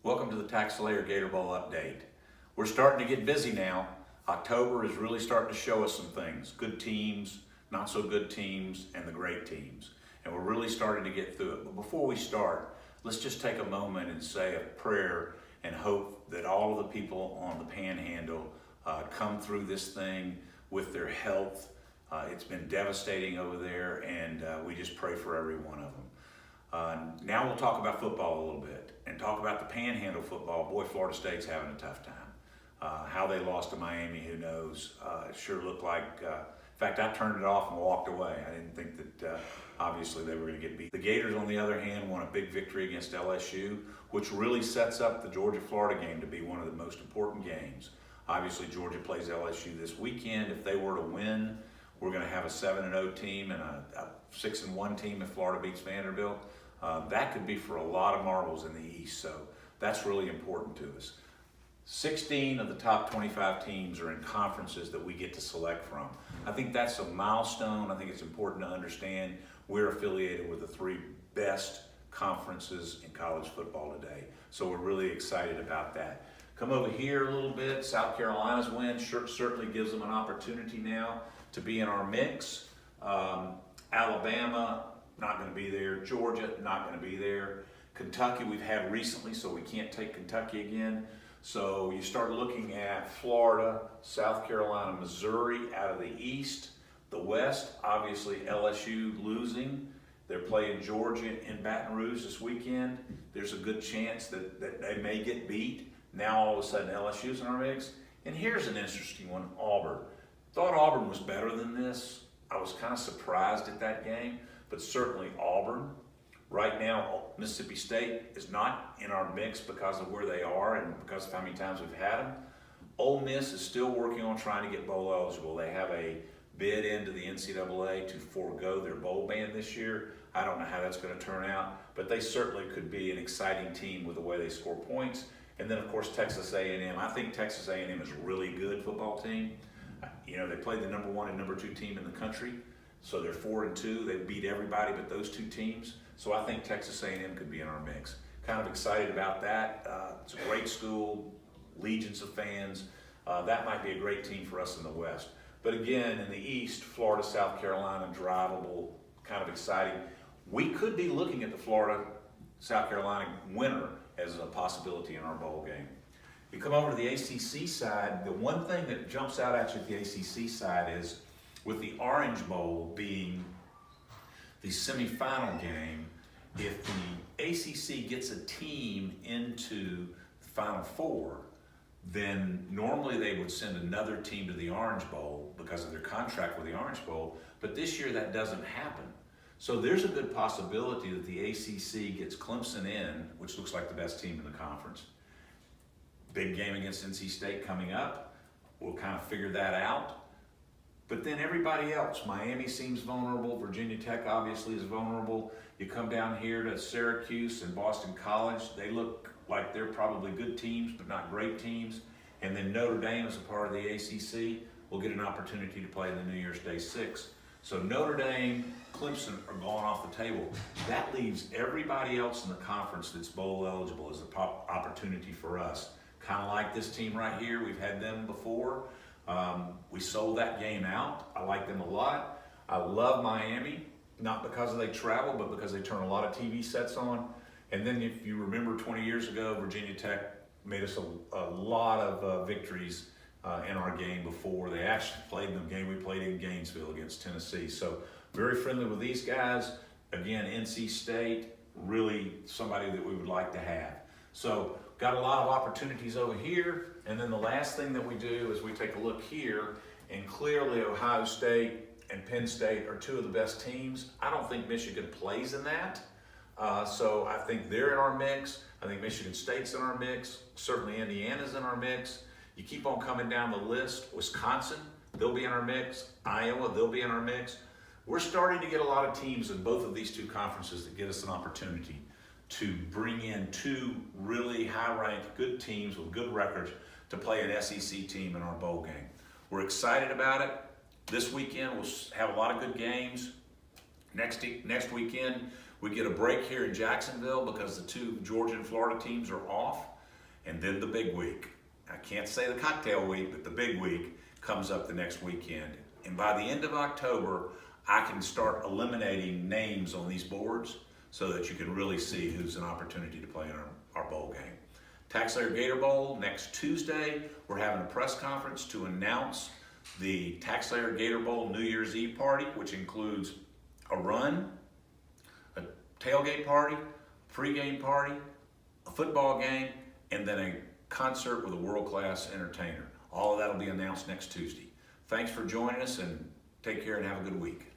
Welcome to the TaxSlayer Gator Bowl update. We're starting to get busy now. October is really starting to show us some things. Good teams, not so good teams, and the great teams. And we're really starting to get through it. But before we start, let's just take a moment and say a prayer and hope that all of the people on the Panhandle come through this thing with their health. It's been devastating over there, and we just pray for every one of them. Now we'll talk about football a little bit and talk about the Panhandle football. Boy, Florida State's having a tough time. How they lost to Miami, who knows? It sure looked like, in fact, I turned it off and walked away. I didn't think that obviously they were going to get beat. The Gators, on the other hand, won a big victory against LSU, which really sets up the Georgia-Florida game to be one of the most important games. Obviously, Georgia plays LSU this weekend. If they were to win, we're going to have a 7-0 team and a 6-1 team if Florida beats Vanderbilt. That could be for a lot of marbles in the East, so that's really important to us. 16 of the top 25 teams are in conferences that we get to select from. I think that's a milestone. I think it's important to understand we're affiliated with the three best conferences in college football today, so we're really excited about that. Come over here a little bit. South Carolina's win certainly gives them an opportunity now to be in our mix. Alabama, not going to be there. Georgia, not going to be there. Kentucky, we've had recently, so we can't take Kentucky again. So you start looking at Florida, South Carolina, Missouri out of the East. The West, obviously LSU losing. They're playing Georgia in Baton Rouge this weekend. There's a good chance that they may get beat. Now all of a sudden LSU's in our mix. And here's an interesting one, Auburn. Thought Auburn was better than this. I was kind of surprised at that game, but certainly Auburn. Right now, Mississippi State is not in our mix because of where they are and because of how many times we've had them. Ole Miss is still working on trying to get bowl eligible. They have a bid into the NCAA to forego their bowl ban this year. I don't know how that's going to turn out, but they certainly could be an exciting team with the way they score points. And then, of course, Texas A&M. I think Texas A&M is a really good football team. You know, they played the number 1 and number 2 team in the country, so they're 4-2. They beat everybody but those two teams. So I think Texas A&M could be in our mix. Kind of excited about that. It's a great school, legions of fans. That might be a great team for us in the West. But again, in the East, Florida, South Carolina, drivable, kind of exciting. We could be looking at the Florida, South Carolina winner as a possibility in our bowl game. You come over to the ACC side, the one thing that jumps out at you at the ACC side is with the Orange Bowl being the semifinal game, if the ACC gets a team into the Final Four, then normally they would send another team to the Orange Bowl because of their contract with the Orange Bowl, but this year that doesn't happen. So there's a good possibility that the ACC gets Clemson in, which looks like the best team in the conference. Big game against NC State coming up. We'll kind of figure that out. But then everybody else, Miami seems vulnerable. Virginia Tech obviously is vulnerable. You come down here to Syracuse and Boston College. They look like they're probably good teams, but not great teams. And then Notre Dame, as a part of the ACC, will get an opportunity to play in the New Year's Day Six. So Notre Dame, Clemson are going off the table. That leaves everybody else in the conference that's bowl eligible as an opportunity for us. Kind of like this team right here. We've had them before. We sold that game out. I like them a lot. I love Miami, not because they travel, but because they turn a lot of TV sets on. And then if you remember 20 years ago, Virginia Tech made us a lot of victories in our game before. They actually played in the game we played in Gainesville against Tennessee. So very friendly with these guys. Again, NC State, really somebody that we would like to have. So got a lot of opportunities over here. And then the last thing that we do is we take a look here, and clearly Ohio State and Penn State are two of the best teams. I don't think Michigan plays in that. So I think they're in our mix. I think Michigan State's in our mix. Certainly Indiana's in our mix. You keep on coming down the list. Wisconsin, they'll be in our mix. Iowa, they'll be in our mix. We're starting to get a lot of teams in both of these two conferences that get us an opportunity to bring in two really high-ranked, good teams with good records to play an SEC team in our bowl game. We're excited about it. This weekend we'll have a lot of good games. Next weekend we get a break here in Jacksonville because the two Georgia and Florida teams are off. And then the big week. I can't say the cocktail week, but the big week comes up the next weekend. And by the end of October, I can start eliminating names on these boards so that you can really see who's an opportunity to play in our bowl game. TaxSlayer Gator Bowl next Tuesday. We're having a press conference to announce the TaxSlayer Gator Bowl New Year's Eve party, which includes a run, a tailgate party, a pregame party, a football game, and then a concert with a world-class entertainer. All of that will be announced next Tuesday. Thanks for joining us, and take care and have a good week.